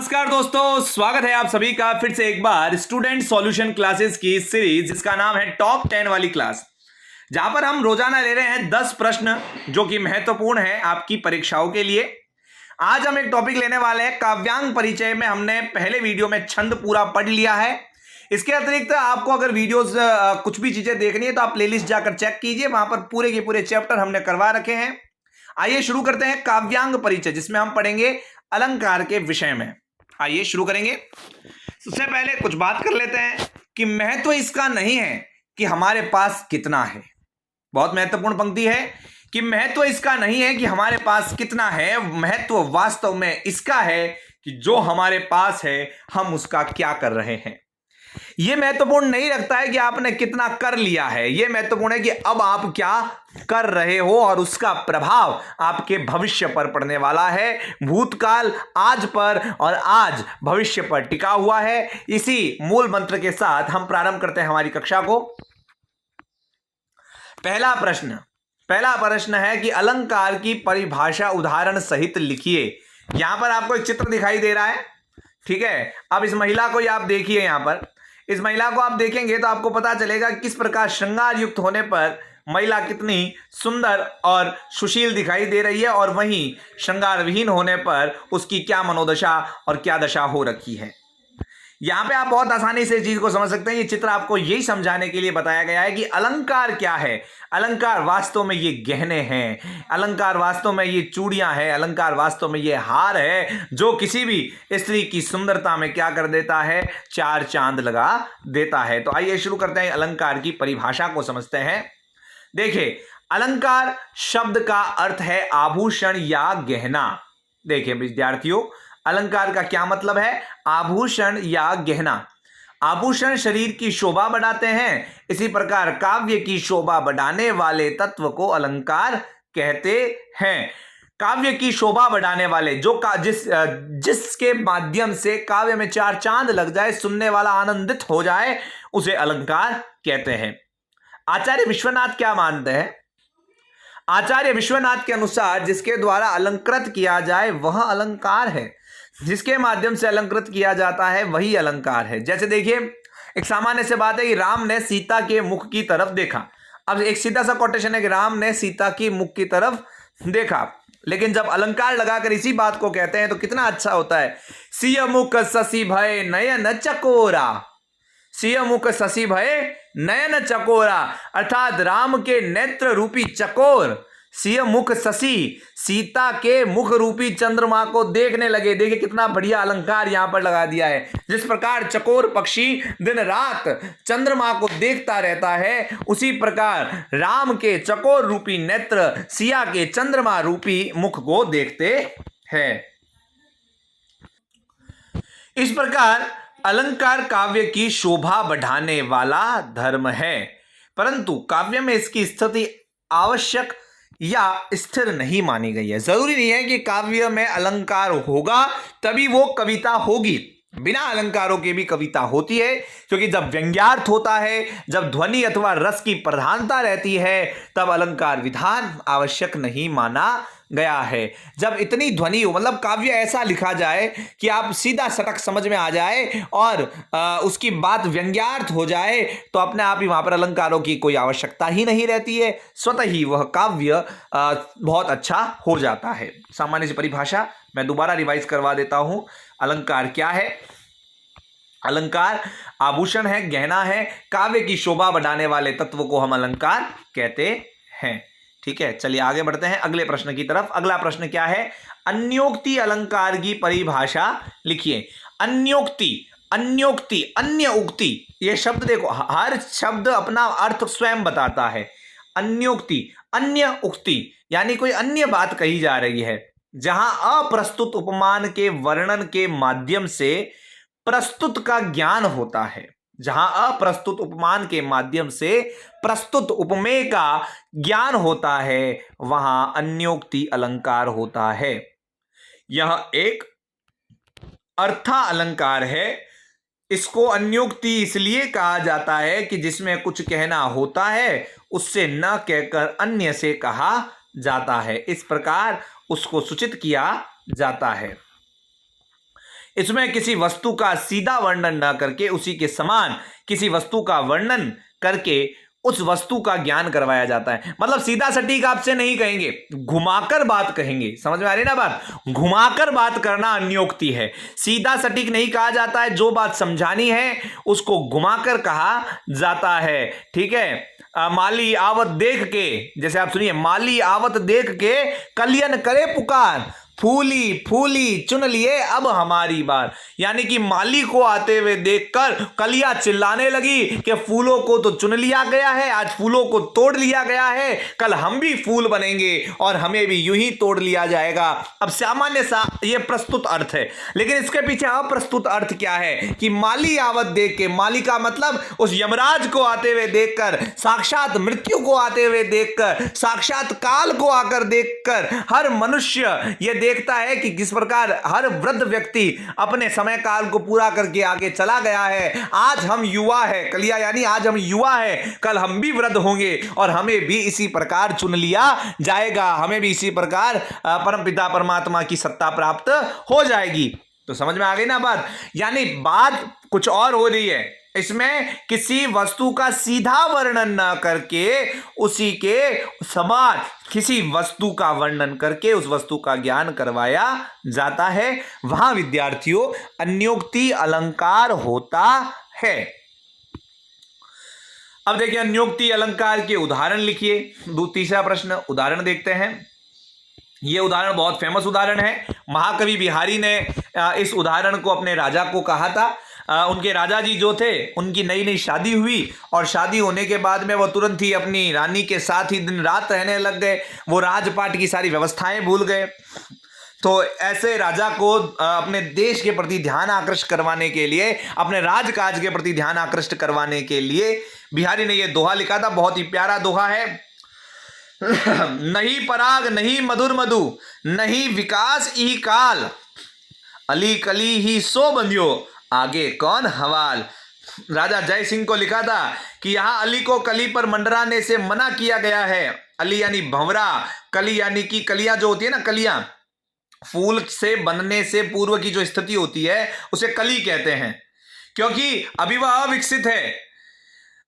नमस्कार दोस्तों, स्वागत है आप सभी का फिर से एक बार स्टूडेंट सॉल्यूशन क्लासेस की सीरीज जिसका नाम है टॉप 10 वाली क्लास, जहां पर हम रोजाना ले रहे हैं 10 प्रश्न जो कि महत्वपूर्ण है आपकी परीक्षाओं के लिए। आज हम एक टॉपिक लेने वाले हैं काव्यांग परिचय में। हमने पहले वीडियो में छंद पूरा पढ़ लिया है। इसके अतिरिक्त आपको अगर वीडियोस कुछ भी चीजें देखनी है तो आप प्लेलिस्ट जाकर चेक कीजिए, वहां पर पूरे के पूरे चैप्टर हमने करवा रखे हैं। आइए शुरू करते हैं काव्यांग परिचय, जिसमें हम पढ़ेंगे अलंकार के विषय में। आइए शुरू करेंगे। सबसे पहले कुछ बात कर लेते हैं कि महत्व इसका नहीं है कि हमारे पास कितना है। बहुत महत्वपूर्ण पंक्ति है कि महत्व इसका नहीं है कि हमारे पास कितना है, महत्व वास्तव में इसका है कि जो हमारे पास है हम उसका क्या कर रहे हैं। यह महत्वपूर्ण नहीं रखता है कि आपने कितना कर लिया है, यह महत्वपूर्ण है कि अब आप क्या कर रहे हो और उसका प्रभाव आपके भविष्य पर पड़ने वाला है। भूतकाल आज पर और आज भविष्य पर टिका हुआ है। इसी मूल मंत्र के साथ हम प्रारंभ करते हैं हमारी कक्षा को। पहला प्रश्न है कि अलंकार की परिभाषा उदाहरण सहित लिखिए। यहां पर आपको एक चित्र दिखाई दे रहा है, ठीक है। अब इस महिला को आप देखिए, यहां पर इस महिला को आप देखेंगे तो आपको पता चलेगा किस प्रकार श्रृंगार युक्त होने पर महिला कितनी सुंदर और सुशील दिखाई दे रही है, और वहीं श्रृंगार विहीन होने पर उसकी क्या मनोदशा और क्या दशा हो रखी है। यहां पे आप बहुत आसानी से इस चीज को समझ सकते हैं। ये चित्र आपको यही समझाने के लिए बताया गया है कि अलंकार क्या है। अलंकार वास्तव में ये गहने हैं, अलंकार वास्तव में ये चूड़ियां हैं, अलंकार वास्तव में ये हार है जो किसी भी स्त्री की सुंदरता में क्या कर देता है, चार चांद लगा देता है। तो आइए शुरू करते हैं, अलंकार की परिभाषा को समझते हैं। देखिए, अलंकार शब्द का अर्थ है आभूषण या गहना। देखिए विद्यार्थियों, अलंकार का क्या मतलब है? आभूषण या गहना। आभूषण शरीर की शोभा बढ़ाते हैं, इसी प्रकार काव्य की शोभा बढ़ाने वाले तत्व को अलंकार कहते हैं। काव्य की शोभा बढ़ाने वाले जिसके माध्यम से काव्य में चार चांद लग जाए, सुनने वाला आनंदित हो जाए, उसे अलंकार कहते हैं। आचार्य विश्वनाथ क्या मानते हैं? आचार्य विश्वनाथ के अनुसार जिसके द्वारा अलंकृत किया जाए वह अलंकार है, जिसके माध्यम से अलंकृत किया जाता है वही अलंकार है। जैसे देखिए, एक सामान्य से बात है कि राम ने सीता के मुख की तरफ देखा। अब एक सीधा सा कोटेशन है कि राम ने सीता की मुख की तरफ देखा, लेकिन जब अलंकार लगाकर इसी बात को कहते हैं तो कितना अच्छा होता है। सिय मुख शशि भय नयन चकोरा, सिय मुख शशि भय नयन चकोरा, अर्थात राम के नेत्र रूपी चकोर सिय मुख शशि सीता के मुख रूपी चंद्रमा को देखने लगे। देखिए कितना बढ़िया अलंकार यहां पर लगा दिया है। जिस प्रकार चकोर पक्षी दिन रात चंद्रमा को देखता रहता है, उसी प्रकार राम के चकोर रूपी नेत्र सिया के चंद्रमा रूपी मुख को देखते हैं। इस प्रकार अलंकार काव्य की शोभा बढ़ाने वाला धर्म है, परंतु काव्य में इसकी स्थिति आवश्यक या स्थिर नहीं मानी गई है। जरूरी नहीं है कि काव्य में अलंकार होगा तभी वो कविता होगी। बिना अलंकारों के भी कविता होती है, क्योंकि जब व्यंग्यार्थ होता है, जब ध्वनि अथवा रस की प्रधानता रहती है, तब अलंकार विधान आवश्यक नहीं माना गया है। जब इतनी ध्वनि हो, मतलब काव्य ऐसा लिखा जाए कि आप सीधा सटक समझ में आ जाए और उसकी बात व्यंग्यार्थ हो जाए, तो अपने आप ही वहां पर अलंकारों की कोई आवश्यकता ही नहीं रहती है, स्वतः ही वह काव्य बहुत अच्छा हो जाता है। सामान्य सी परिभाषा मैं दोबारा रिवाइज करवा देता हूं। अलंकार क्या है? अलंकार आभूषण है, गहना है, काव्य की शोभा बढ़ाने वाले तत्व को हम अलंकार कहते हैं। ठीक है, चलिए आगे बढ़ते हैं अगले प्रश्न की तरफ। अगला प्रश्न क्या है? अन्योक्ति अलंकार की परिभाषा लिखिए। अन्योक्ति, अन्योक्ति, अन्य उक्ति, यह शब्द देखो, हर शब्द अपना अर्थ स्वयं बताता है। अन्योक्ति, अन्य उक्ति, यानी कोई अन्य बात कही जा रही है, जहां अप्रस्तुत उपमान के वर्णन के माध्यम से प्रस्तुत का ज्ञान होता है। जहां अप्रस्तुत उपमान के माध्यम से प्रस्तुत उपमेय का ज्ञान होता है, वहां अन्योक्ति अलंकार होता है। यह एक अर्था अलंकार है। इसको अन्योक्ति इसलिए कहा जाता है कि जिसमें कुछ कहना होता है उससे न कहकर अन्य से कहा जाता है, इस प्रकार उसको सूचित किया जाता है। इसमें किसी वस्तु का सीधा वर्णन न करके उसी के समान किसी वस्तु का वर्णन करके उस वस्तु का ज्ञान करवाया जाता है। मतलब सीधा सटीक आपसे नहीं कहेंगे, घुमाकर बात कहेंगे। समझ में आ रही ना बात? घुमाकर बात करना अन्योक्ति है। सीधा सटीक नहीं कहा जाता है, जो बात समझानी है उसको घुमाकर कहा जाता है। ठीक है। माली आवत देख के, जैसे आप सुनिए, माली आवत देख के कलियन करे पुकार, फूली फूली चुन लिए अब हमारी बार। यानी कि माली को आते हुए देखकर कलियां चिल्लाने लगी कि फूलों को तो चुन लिया गया है, आज फूलों को तोड़ लिया गया है, कल हम भी फूल बनेंगे और हमें भी यूं ही तोड़ लिया जाएगा। अब सामान्य सा ये प्रस्तुत अर्थ है, लेकिन इसके पीछे अप्रस्तुत अर्थ क्या है कि माली आवत देख के, माली का मतलब उस यमराज को आते हुए देखकर, साक्षात मृत्यु को आते हुए देखकर, साक्षात काल को आकर देखकर हर मनुष्य ये देखता है कि किस प्रकार हर वृद्ध व्यक्ति अपने समय काल को पूरा करके आगे चला गया है। आज हम युवा है, कलिया यानी आज हम युवा है, कल हम भी वृद्ध होंगे और हमें भी इसी प्रकार चुन लिया जाएगा, हमें भी इसी प्रकार परमपिता परमात्मा की सत्ता प्राप्त हो जाएगी। तो समझ में आ गई ना बात? यानी बात कुछ और हो रही है, इसमें किसी वस्तु का सीधा वर्णन न करके उसी के समान किसी वस्तु का वर्णन करके उस वस्तु का ज्ञान करवाया जाता है। वहां विद्यार्थियों अन्योक्ति अलंकार होता है। अब देखिए, अन्योक्ति अलंकार के उदाहरण लिखिए। तीसरा प्रश्न, उदाहरण देखते हैं। यह उदाहरण बहुत फेमस उदाहरण है। महाकवि बिहारी ने इस उदाहरण को अपने राजा को कहा था। उनके राजा जी जो थे, उनकी नई नई शादी हुई और शादी होने के बाद में वो तुरंत ही अपनी रानी के साथ ही दिन रात रहने लग गए। वो राजपाट की सारी व्यवस्थाएं भूल गए। तो ऐसे राजा को अपने देश के प्रति ध्यान आकृष्ट करवाने के लिए, अपने राजकाज के प्रति ध्यान आकृष्ट करवाने के लिए बिहारी ने यह दोहा लिखा था। बहुत ही प्यारा दोहा है। नहीं पराग नहीं मधुर मधु, नहीं विकास ई काल, अली कली ही सो बंधियो, आगे कौन हवाल। राजा जय सिंह को लिखा था कि यहां अली को कली पर मंडराने से मना किया गया है। अली यानी भंवरा, कली यानी कि कलियां जो होती है ना, कलियां फूल से बनने से पूर्व की जो स्थिति होती है उसे कली कहते हैं, क्योंकि अभी वह अविकसित है,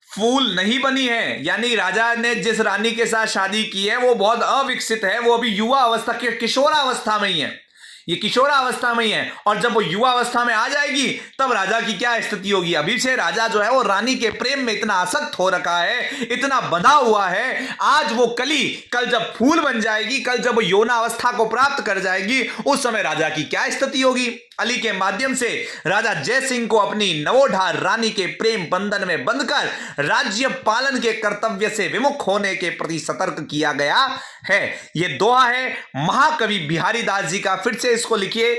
फूल नहीं बनी है। यानी राजा ने जिस रानी के साथ शादी की है वो बहुत अविकसित है, वो अभी युवा अवस्था के किशोरावस्था में ही है, ये किशोरावस्था में ही है। और जब वो युवा अवस्था में आ जाएगी तब राजा की क्या स्थिति होगी। अभी से राजा जो है वो रानी के प्रेम में इतना आसक्त हो रखा है, इतना बंधा हुआ है, आज वो कली कल जब फूल बन जाएगी, कल जब वो यौनावस्था को प्राप्त कर जाएगी, उस समय राजा की क्या स्थिति होगी। अली के माध्यम से राजा जय सिंह को अपनी नवोढार रानी के प्रेम बंधन में बंधकर राज्य पालन के कर्तव्य से विमुख होने के प्रति सतर्क किया गया है। यह दोहा है महाकवि बिहारी दास जी का। फिर से इसको लिखिए,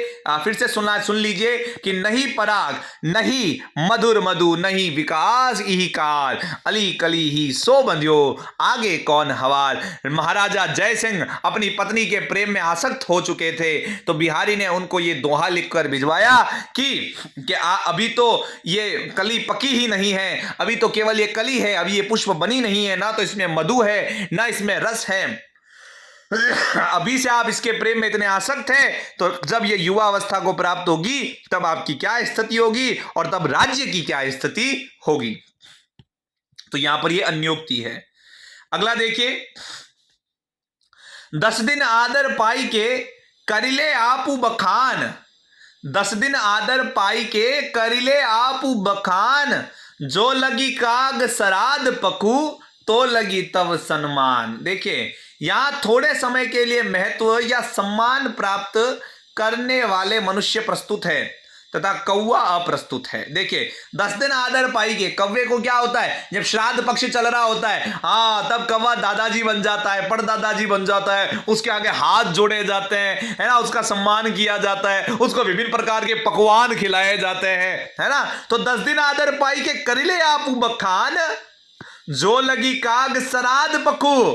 फिर से सुन लीजिए कि नहीं पराग नहीं मधुर मधु, नहीं विकास इही काल, अली कली ही सो बंधियो, आगे कौन हवाल। महाराजा जय सिंह अपनी पत्नी के प्रेम में आसक्त हो चुके थे, तो बिहारी ने उनको ये दोहा लिखकर भिजवाया कि अभी तो ये कली पकी ही नहीं है, अभी तो केवल ये कली है, अभी ये पुष्प बनी नहीं है, ना तो इसमें मधु है ना इसमें रस है। अभी से आप इसके प्रेम में इतने आसक्त हैं, तो जब ये युवा अवस्था को प्राप्त होगी तब आपकी क्या स्थिति होगी और तब राज्य की क्या स्थिति होगी। तो यहां पर ये अन्योक्ति है। अगला देखिए, 10 दिन आदर पाई के करिले आपू बखान, 10 दिन आदर पाई के करिले आपू बखान, जो लगी काग सराद पकू तो लगी तब सम्मान। देखिए, यहां थोड़े समय के लिए महत्व या सम्मान प्राप्त करने वाले मनुष्य प्रस्तुत है तथा कौवा अप्रस्तुत है। देखिए, 10 दिन आदर पाई के, कौवे को क्या होता है, जब श्राद्ध पक्ष चल रहा होता है, हाँ, तब कौवा दादाजी बन जाता है, परदादाजी बन जाता है, उसके आगे हाथ जोड़े जाते हैं, है ना, उसका सम्मान किया जाता है, उसको विभिन्न प्रकार के पकवान खिलाए जाते हैं, है ना। तो 10 दिन आदर पाई के करिले आपू बखान, जो लगी काग सराद पकू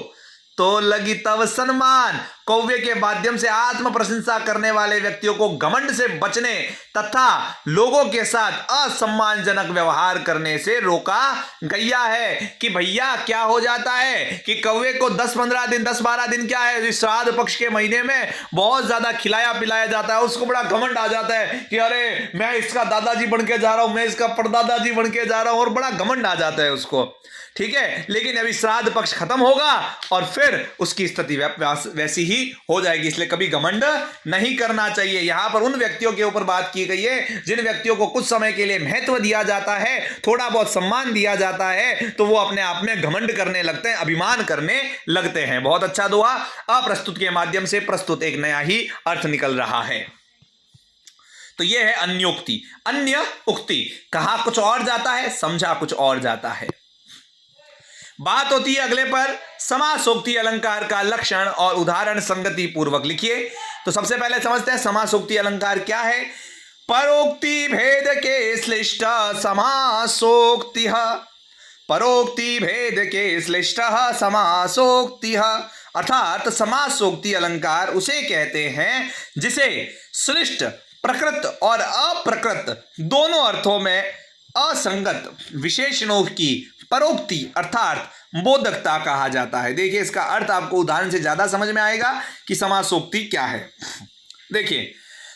तो लगी तब सम्मान। कौवे के माध्यम से आत्म प्रशंसा करने वाले व्यक्तियों को घमंड से बचने तथा लोगों के साथ असम्मानजनक व्यवहार करने से रोका गया है। कि भैया क्या हो जाता है कि कौवे को 10-15 दिन 10-12 दिन क्या है, श्राद्ध पक्ष के महीने में बहुत ज्यादा खिलाया पिलाया जाता है, उसको बड़ा घमंड आ जाता है कि अरे मैं इसका दादाजी बन के जा रहा हूं, मैं इसका परदादाजी बन के जा रहा हूं, और बड़ा घमंड आ जाता है उसको। ठीक है, लेकिन अभी श्राद्ध पक्ष खत्म होगा और फिर उसकी स्थिति वैसी ही हो जाएगी, इसलिए कभी घमंड नहीं करना चाहिए। यहां पर उन व्यक्तियों के ऊपर बात की गई है जिन व्यक्तियों को कुछ समय के लिए महत्व दिया जाता है, थोड़ा बहुत सम्मान दिया जाता है, तो वो अपने आप में घमंड करने लगते हैं, अभिमान करने लगते हैं। बहुत अच्छा दोहा अप्रस्तुत के माध्यम से प्रस्तुत एक नया ही अर्थ निकल रहा है। तो यह है अन्योक्ति। अन्य उक्ति, कहा कुछ और जाता है, समझा कुछ और जाता है। बात होती है अगले पर, समासोक्ति अलंकार का लक्षण और उदाहरण संगति पूर्वक लिखिए। तो सबसे पहले समझते हैं समासोक्ति अलंकार क्या है। परोक्ति भेद के श्लिष्ट समासोक्ति, परोक्ति भेद के श्लिष्ट समासोक्ति, अर्थात समासोक्ति अलंकार उसे कहते हैं जिसे श्लिष्ट, प्रकृत और अप्रकृत दोनों अर्थों में असंगत विशेषणों की परोक्ति अर्थात बोधकता कहा जाता है। देखिए इसका अर्थ आपको उदाहरण से ज्यादा समझ में आएगा कि समासोक्ति क्या है। देखिए,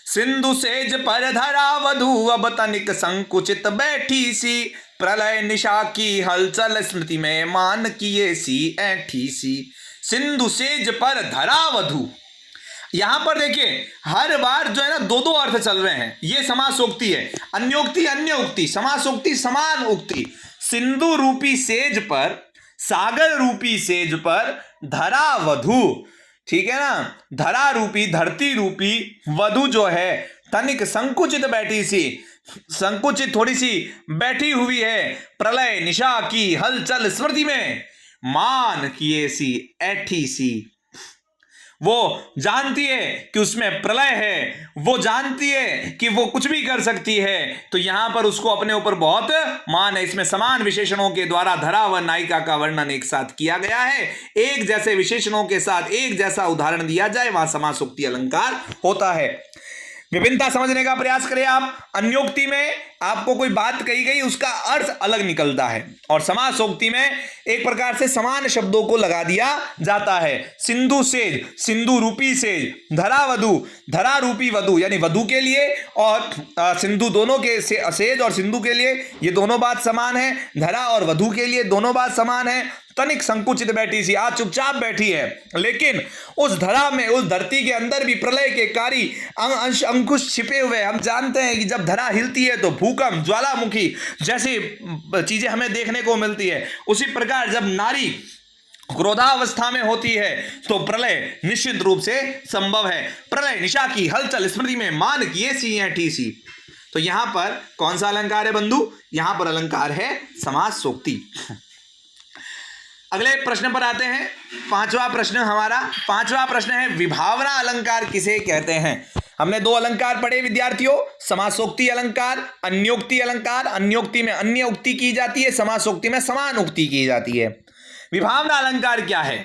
सिंधु सेज पर धरा वधु अब तनिक संकुचित बैठी सी, प्रलय निशा की हलचल स्मृति में मान किए सी ऐठी सी। सिंधु सेज पर धरा वधु, यहां पर देखिए हर बार जो है ना दो अर्थ चल रहे हैं। ये समासोक्ति है। अन्योक्ति अन्य उक्ति, समासोक्ति समान उक्ति। सिंधु रूपी सेज पर, सागर रूपी सेज पर धरा वधु, ठीक है ना, धरा रूपी धरती रूपी वधु जो है तनिक संकुचित बैठी सी, संकुचित थोड़ी सी बैठी हुई है, प्रलय निशा की हलचल स्मृति में मान किए सी ऐठी सी। वो जानती है कि उसमें प्रलय है, वो जानती है कि वो कुछ भी कर सकती है, तो यहां पर उसको अपने ऊपर बहुत मान है। इसमें समान विशेषणों के द्वारा धरा व नायिका का वर्णन एक साथ किया गया है। एक जैसे विशेषणों के साथ एक जैसा उदाहरण दिया जाए, वहां समासोक्ति अलंकार होता है। विभिन्नता समझने का प्रयास करें आप। अन्योक्ति में आपको कोई बात कही गई, उसका अर्थ अलग निकलता है, और समासोक्ति में एक प्रकार से समान शब्दों को लगा दिया जाता है। सिंधु सेज, सिंधु रूपी सेज, धरा वधु, धरा रूपी वधु यानी वधु के लिए, और सिंधु दोनों के सेज और सिंधु के लिए ये दोनों बात समान है, धरा और वधु के लिए दोनों बात समान है। तनिक संकुचित बैठी सी, आज चुपचाप बैठी है, लेकिन उस धरा में, उस धरती के अंदर भी प्रलय के कारी अंश अंकुश छिपे हुए। हम जानते हैं कि जब धरा हिलती है तो भूकंप, ज्वालामुखी जैसी चीजें हमें देखने को मिलती है। उसी प्रकार जब नारी क्रोधावस्था में होती है तो प्रलय निश्चित रूप से संभव है। प्रलय निशा की हलचल स्मृति में मान किए सी ऐठी सी। तो यहां पर कौन सा अलंकार है बंधु? यहां पर अलंकार है समासोक्ति। अगले प्रश्न पर आते हैं। पांचवा प्रश्न हमारा, पांचवा प्रश्न है विभावना अलंकार किसे कहते हैं? हमने दो अलंकार पढ़े विद्यार्थियों, समासोक्ति अलंकार, अन्योक्ति अलंकार। अन्योक्ति में अन्य उक्ति की जाती है, समासोक्ति में समान उक्ति की जाती है। विभावना अलंकार क्या है?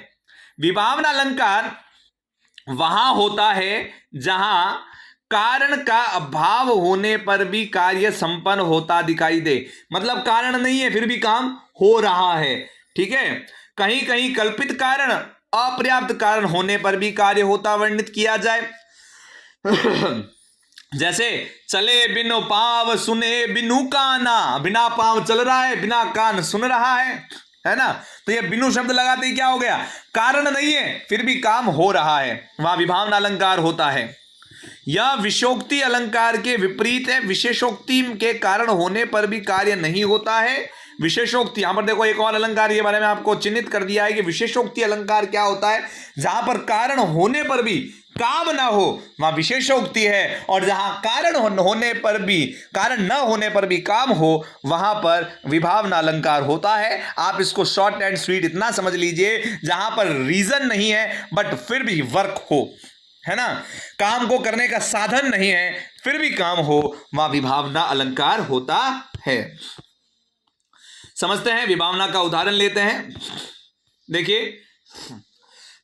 विभावना अलंकार वहां होता है जहां कारण का अभाव होने पर भी कार्य संपन्न होता दिखाई दे। मतलब कारण नहीं है फिर भी काम हो रहा है, ठीक है। कहीं कहीं कल्पित कारण, अपर्याप्त कारण होने पर भी कार्य होता वर्णित किया जाए। जैसे चले बिनु पांव सुने बिनु काना, बिना पांव चल रहा है, बिना कान सुन रहा है ना। तो ये बिनु शब्द लगाते ही क्या हो गया? कारण नहीं है फिर भी काम हो रहा है, वहां विभावना अलंकार होता है। यह विशेषोक्ति अलंकार के विपरीत है। विशेषोक्ति के कारण होने पर भी कार्य नहीं होता है। विशेषोक्ति, यहां पर देखो एक और अलंकार के बारे में आपको चिन्हित कर दिया है कि विशेषोक्ति अलंकार क्या होता है। जहां पर कारण होने पर भी काम ना हो वहां विशेषोक्ति है, और जहां कारण होने पर भी, कारण न होने पर भी काम हो वहां पर विभावना अलंकार होता है। आप इसको शॉर्ट एंड स्वीट इतना समझ लीजिए, जहां पर रीजन नहीं है बट फिर भी वर्क हो, है ना, काम को करने का साधन नहीं है फिर भी काम हो, वहां विभावना अलंकार होता है। समझते हैं, विभावना का उदाहरण लेते हैं। देखिए,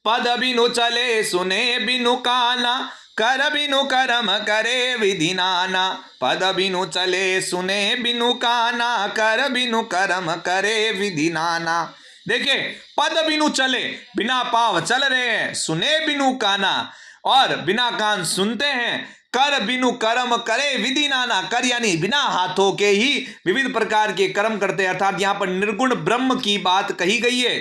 पद बिनु चले सुने बिनु काना, कर बिनु करम करे विधि नाना। पद बिनु चले सुने बिनु काना, कर बिनु करम करे विधि नाना। देखिए, पद बिनु चले, बिना पाँव चल रहे हैं, सुने बिनु काना, और बिना कान सुनते हैं, कर बिनु कर्म करे विधि नाना। कर यानी बिना हाथों के ही विविध प्रकार के कर्म करते हैं, अर्थात यहां पर निर्गुण ब्रह्म की बात कही गई है,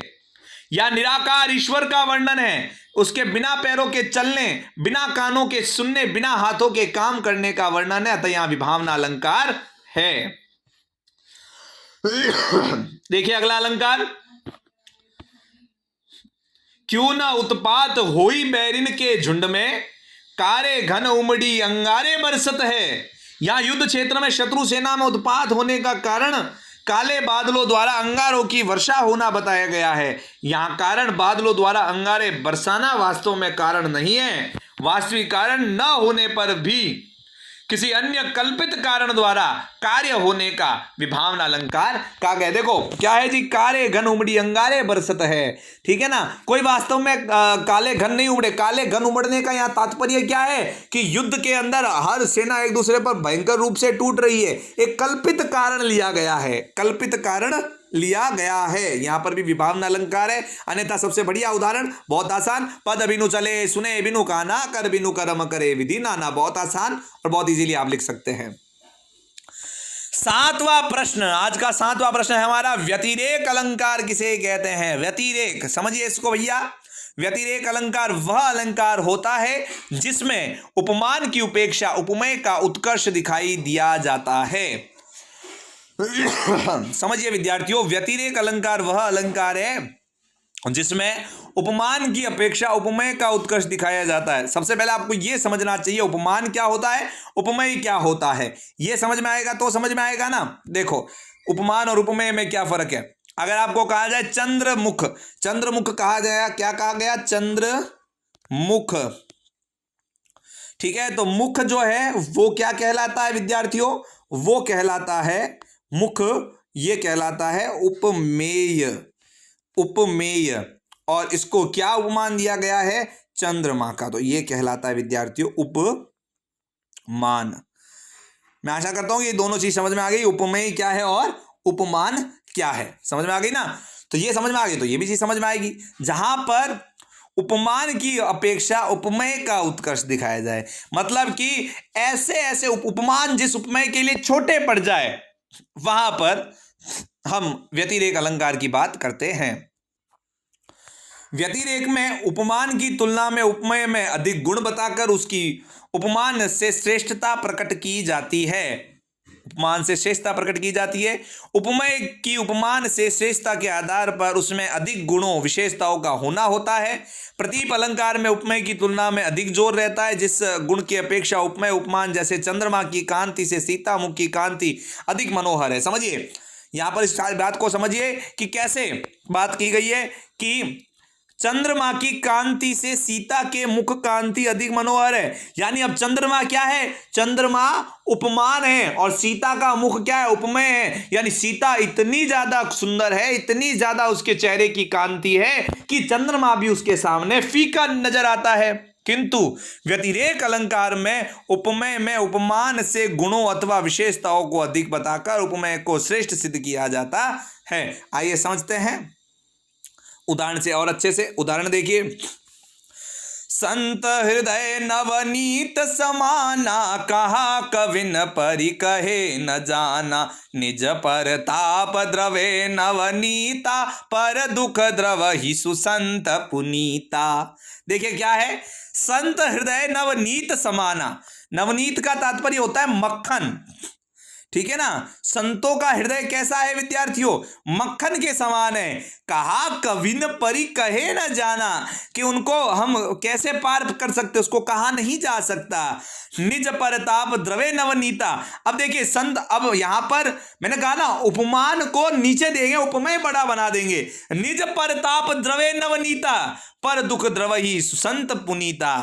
या निराकार ईश्वर का वर्णन है, उसके बिना पैरों के चलने, बिना कानों के सुनने, बिना हाथों के काम करने का वर्णन है, अतः यहां विभावना अलंकार है। देखिए अगला अलंकार, क्यों न उत्पात होई बैरिन के झुंड में, कारे घन उमड़ी अंगारे बरसत है। यहां युद्ध क्षेत्र में शत्रु सेना में उत्पात होने का कारण काले बादलों द्वारा अंगारों की वर्षा होना बताया गया है। यहां कारण बादलों द्वारा अंगारे बरसाना वास्तव में कारण नहीं है, वास्तविक कारण न होने पर भी किसी अन्य कल्पित कारण द्वारा कार्य होने का विभावना अलंकार कहा गया। देखो क्या है जी, काले घन उमड़ी अंगारे बरसत है, ठीक है ना। कोई वास्तव में काले घन नहीं उमड़े। काले घन उमड़ने का यहाँ तात्पर्य क्या है कि युद्ध के अंदर हर सेना एक दूसरे पर भयंकर रूप से टूट रही है, एक कल्पित कारण लिया गया है, कल्पित कारण लिया गया है। यहां पर भी विभावना अलंकार है। अन्यथा सबसे बढ़िया उदाहरण, बहुत आसान, पद बिनु चले सुने बिनु काना, कर बिनु कर्म करे विधि नाना। बहुत आसान और बहुत इजीली आप लिख सकते हैं। सातवां प्रश्न, आज का सातवां प्रश्न है हमारा, व्यतिरेक अलंकार किसे कहते हैं। व्यतिरेक समझिए इसको भैया। व्यतिरेक अलंकार वह अलंकार होता है जिसमें उपमान की उपेक्षा उपमेय का उत्कर्ष दिखाई दिया जाता है। समझिए विद्यार्थियों, व्यतिरेक अलंकार वह अलंकार है जिसमें उपमान की अपेक्षा उपमेय का उत्कर्ष दिखाया जाता है। सबसे पहले आपको यह समझना चाहिए उपमान क्या होता है, उपमेय क्या होता है। यह समझ में आएगा तो समझ में आएगा ना। देखो उपमान और उपमेय में क्या फर्क है। अगर आपको कहा जाए चंद्रमुख, चंद्रमुख कहा गया, क्या कहा गया, चंद्रमुख, ठीक है। तो मुख जो है वो क्या कहलाता है विद्यार्थियों, वो कहलाता है मुख, ये कहलाता है उपमेय, उपमेय। और इसको क्या उपमान दिया गया है, चंद्रमा का, तो ये कहलाता है विद्यार्थियों उपमान। मैं आशा करता हूं ये दोनों चीज समझ में आ गई, उपमेय क्या है और उपमान क्या है, समझ में आ गई ना। तो ये समझ में आ गई तो ये भी चीज समझ में आएगी। जहां पर उपमान की अपेक्षा उपमेय का उत्कर्ष दिखाया जाए, मतलब कि ऐसे ऐसे उपमान जिस उपमेय के लिए छोटे पड़ जाए, वहां पर हम व्यतिरेक अलंकार की बात करते हैं। व्यतिरेक में उपमान की तुलना में उपमेय में अधिक गुण बताकर उसकी उपमान से श्रेष्ठता प्रकट की जाती है। उपमान से श्रेष्ठता प्रकट की जाती है। उपमेय की उपमान से श्रेष्ठता के आधार पर उसमें अधिक गुणों विशेषताओं का होना होता है। प्रतीप अलंकार में उपमेय की तुलना में अधिक जोर रहता है, जिस गुण की अपेक्षा उपमेय उपमान जैसे चंद्रमा की कांति से सीतामुख की कांति अधिक मनोहर है। समझिए यहां पर इस बात को समझिए कि कैसे बात की गई है कि चंद्रमा की कांति से सीता के मुख कांति अधिक मनोहर है। यानी अब चंद्रमा क्या है, चंद्रमा उपमान है और सीता का मुख क्या है, उपमेय है। यानी सीता इतनी ज्यादा सुंदर है, इतनी ज्यादा उसके चेहरे की कांति है कि चंद्रमा भी उसके सामने फीका नजर आता है। किंतु व्यतिरेक अलंकार में उपमेय में उपमान से गुणों अथवा विशेषताओं को अधिक बताकर उपमेय को श्रेष्ठ सिद्ध किया जाता है। आइए समझते हैं उदाहरण से और अच्छे से। उदाहरण देखिए, संत हृदय नवनीत समाना, कहा कविन परि कहे न जाना। निज पर ताप द्रवे नवनीता, पर दुख द्रव ही सुसंत पुनीता। देखिए क्या है, संत हृदय नवनीत समाना। नवनीत का तात्पर्य होता है मक्खन, ठीक है ना। संतों का हृदय कैसा है विद्यार्थियों, मक्खन के समान है। कहा कविन परि कहे न जाना, कि उनको हम कैसे पार कर सकते, उसको कहा नहीं जा सकता। निज परताप द्रवे नवनीता। अब देखिए संत, अब यहां पर मैंने कहा ना उपमान को नीचे देंगे, उपमेय बड़ा बना देंगे। निज परताप द्रवे नवनीता, पर दुख द्रव ही सुसंत पुनीता।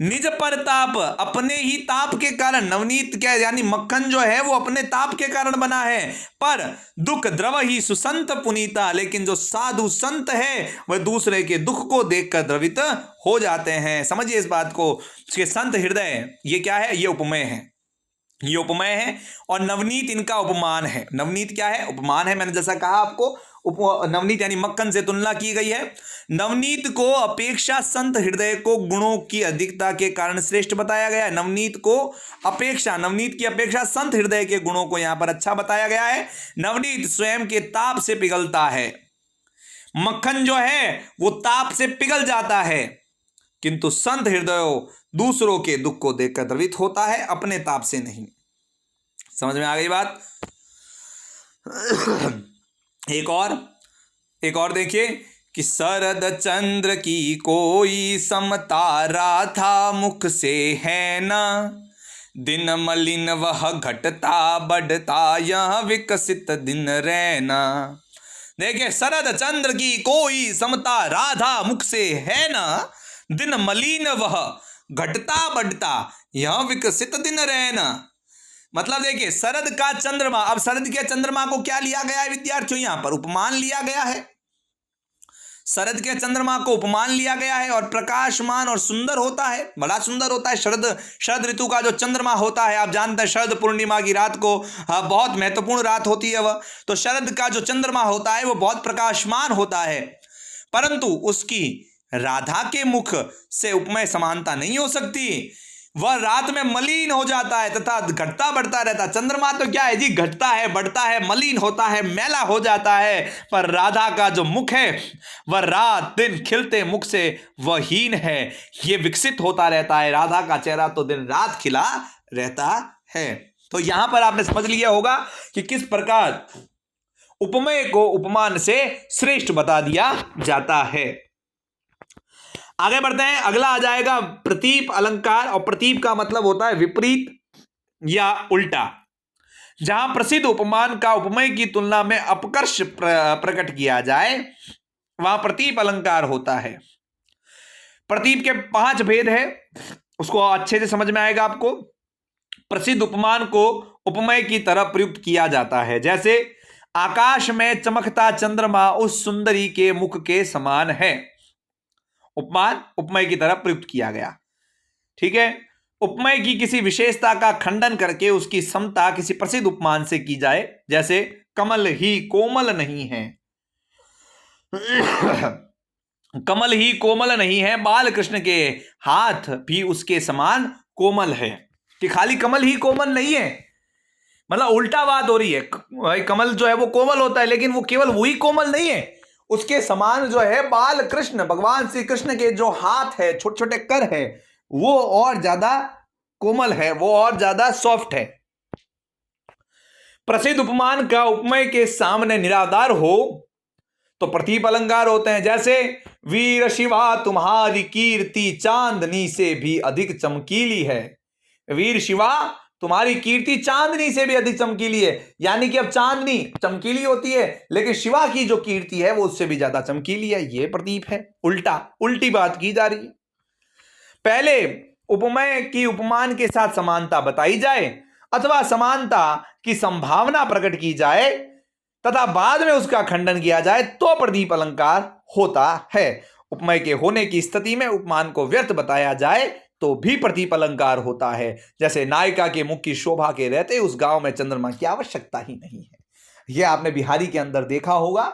निज पर ताप, अपने ही ताप के कारण। नवनीत क्या यानी मक्खन जो है वो अपने ताप के कारण बना है। पर दुख द्रव ही सुसंत पुनीता, लेकिन जो साधु संत है वह दूसरे के दुख को देखकर द्रवित हो जाते हैं। समझिए इस बात को कि संत हृदय ये क्या है, ये उपमेय है, ये उपमेय है और नवनीत इनका उपमान है। नवनीत क्या है, उपमान है। मैंने जैसा कहा आपको नवनीत यानी मक्खन से तुलना की गई है। नवनीत को अपेक्षा संत हृदय को गुणों की अधिकता के कारण श्रेष्ठ बताया गया है। नवनीत को अपेक्षा, नवनीत की अपेक्षा संत हृदय के गुणों को यहां पर अच्छा बताया गया है। नवनीत स्वयं के ताप से पिघलता है, मक्खन जो है वो ताप से पिघल जाता है, किंतु संत हृदय दूसरों के दुख को देखकर द्रवित होता है, अपने ताप से नहीं। समझ में आ गई बात? एक और देखिए कि शरद चंद्र की कोई समतारा था, मुख से है ना दिन मलिन वह घटता बढ़ता, यह विकसित दिन रहना। देखिए शरद चंद्र की कोई समता राधा, मुख से है ना दिन मलिन वह घटता बढ़ता, यह विकसित दिन रहना। मतलब देखिए शरद का चंद्रमा, अब शरद के चंद्रमा को क्या लिया गया है विद्यार्थियों, यहां पर उपमान लिया गया है। शरद के चंद्रमा को उपमान लिया गया है और प्रकाशमान और सुंदर होता है, बड़ा सुंदर होता है। शरद ऋतु का जो चंद्रमा होता है, आप जानते हैं शरद पूर्णिमा की रात को बहुत महत्वपूर्ण रात होती है वह, तो शरद का जो चंद्रमा होता है वो बहुत प्रकाशमान होता है, परंतु उसकी राधा के मुख से उपमेय समानता नहीं हो सकती। वह रात में मलिन हो जाता है तथा घटता बढ़ता रहता। चंद्रमा तो क्या है जी, घटता है, बढ़ता है, मलिन होता है, मैला हो जाता है, पर राधा का जो मुख है वह रात दिन खिलते मुख से वह हीन है, ये विकसित होता रहता है। राधा का चेहरा तो दिन रात खिला रहता है। तो यहां पर आपने समझ लिया होगा कि किस प्रकार उपमेय को उपमान से श्रेष्ठ बता दिया जाता है। आगे बढ़ते हैं, अगला आ जाएगा प्रतीप अलंकार। और प्रतीप का मतलब होता है विपरीत या उल्टा। जहां प्रसिद्ध उपमान का उपमेय की तुलना में अपकर्ष प्रकट किया जाए वहां प्रतीप अलंकार होता है। प्रतीप के 5 भेद है, उसको अच्छे से समझ में आएगा आपको। प्रसिद्ध उपमान को उपमेय की तरह प्रयुक्त किया जाता है, जैसे आकाश में चमकता चंद्रमा उस सुंदरी के मुख के समान है। उपमान उपमेय की तरह प्रयुक्त किया गया, ठीक है। उपमेय की किसी विशेषता का खंडन करके उसकी समता किसी प्रसिद्ध उपमान से की जाए, जैसे कमल ही कोमल नहीं है, कमल ही कोमल नहीं है, बाल कृष्ण के हाथ भी उसके समान कोमल है। कि खाली कमल ही कोमल नहीं है, मतलब उल्टा बात हो रही है। भाई कमल जो है वो कोमल होता है, लेकिन वो केवल वही कोमल नहीं है, उसके समान जो है बाल कृष्ण, भगवान श्री कृष्ण के जो हाथ है, छोटे छोटे कर है, वो और ज्यादा कोमल है, वो और ज्यादा सॉफ्ट है। प्रसिद्ध उपमान का उपमेय के सामने निराधार हो तो प्रतीप अलंकार होते हैं, जैसे वीर शिवा तुम्हारी कीर्ति चांदनी से भी अधिक चमकीली है। वीर शिवा तुम्हारी कीर्ति चांदनी से भी अधिक चमकीली है, यानी कि अब चांदनी चमकीली होती है, लेकिन शिवा की जो कीर्ति है वो उससे भी ज्यादा चमकीली है। ये प्रतीप है, उल्टी बात की जा रही है। पहले उपमेय की उपमान के साथ समानता बताई जाए अथवा समानता की संभावना प्रकट की जाए तथा बाद में उसका खंडन किया जाए तो प्रतीप अलंकार होता है। उपमेय के होने की स्थिति में उपमान को व्यर्थ बताया जाए तो भी प्रतीप अलंकार होता है, जैसे नायिका के मुख की शोभा के रहते उस गांव में चंद्रमा की आवश्यकता ही नहीं है। यह आपने बिहारी के अंदर देखा होगा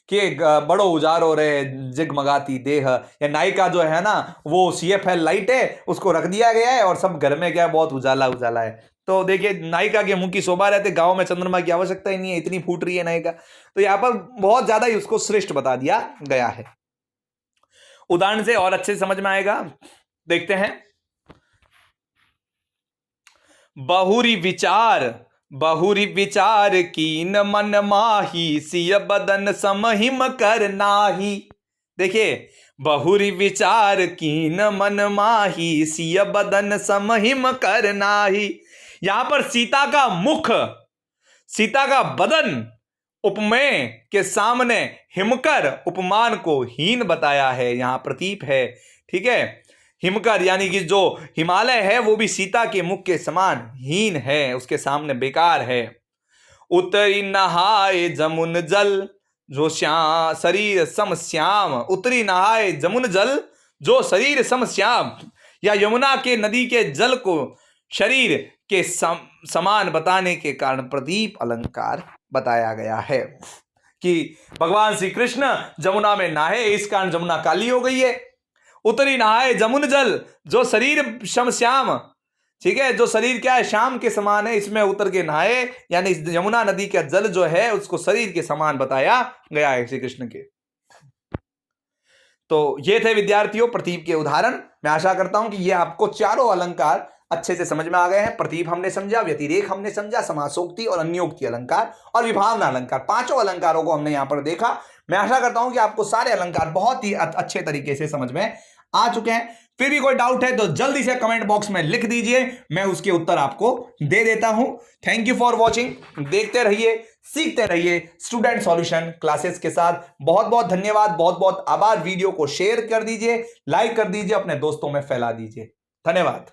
कि बड़ो उजारो रे जगमगाती देह, या नायिका जो है ना वो CFL लाइट है, उसको रख दिया गया है और सब घर में क्या बहुत उजाला उजाला है। तो देखिए नायिका के मुंह की शोभा रहते गांव में चंद्रमा की आवश्यकता ही नहीं है, इतनी फूट रही है नायिका। तो यहां पर बहुत ज्यादा ही उसको श्रेष्ठ बता दिया गया है। उदाहरण से और अच्छे समझ में आएगा, देखते हैं। बहुरी विचार कीन मन माही, सिय बदन समहिम कर नाही। देखिए बहुरी विचार कीन मन माही, सिय बदन समहिम कर नाही। यहां पर सीता का मुख, सीता का बदन उपमेय के सामने हिमकर उपमान को हीन बताया है, यहां प्रतीप है, ठीक है। हिमकर यानी कि जो हिमालय है वो भी सीता के मुख के समान हीन है, उसके सामने बेकार है। उतरी नहाए जमुन जल जो शरीर सम श्याम, उतरी नहाए जमुन जल जो शरीर सम श्याम, या यमुना के नदी के जल को शरीर के समान बताने के कारण प्रदीप अलंकार बताया गया है कि भगवान श्री कृष्ण जमुना में नहाए, इस कारण जमुना काली हो गई है। उतरी नहाए जमुन जल जो शरीर सम श्याम, ठीक है, जो शरीर क्या है, शाम के समान है, इसमें उतर के नहाए, यानी यमुना नदी का जल जो है उसको शरीर के समान बताया गया है श्री कृष्ण के। तो ये थे विद्यार्थियों प्रतीप के उदाहरण। मैं आशा करता हूं कि ये आपको चारों अलंकार अच्छे से समझ में आ गए हैं। प्रतीप हमने समझा, व्यतिरेक हमने समझा, समासोक्ति और अन्योक्ति अलंकार और विभावना अलंकार, पांचों अलंकारों को हमने यहां पर देखा। मैं आशा करता हूं कि आपको सारे अलंकार बहुत ही अच्छे तरीके से समझ में आ चुके हैं। फिर भी कोई डाउट है तो जल्दी से कमेंट बॉक्स में लिख दीजिए, मैं उसके उत्तर आपको दे देता हूं। Thank you for watching. देखते रहिए, सीखते रहिए स्टूडेंट सॉल्यूशन क्लासेस के साथ। बहुत बहुत धन्यवाद, बहुत बहुत आभार। वीडियो को शेयर कर दीजिए, लाइक कर दीजिए, अपने दोस्तों में फैला दीजिए। धन्यवाद।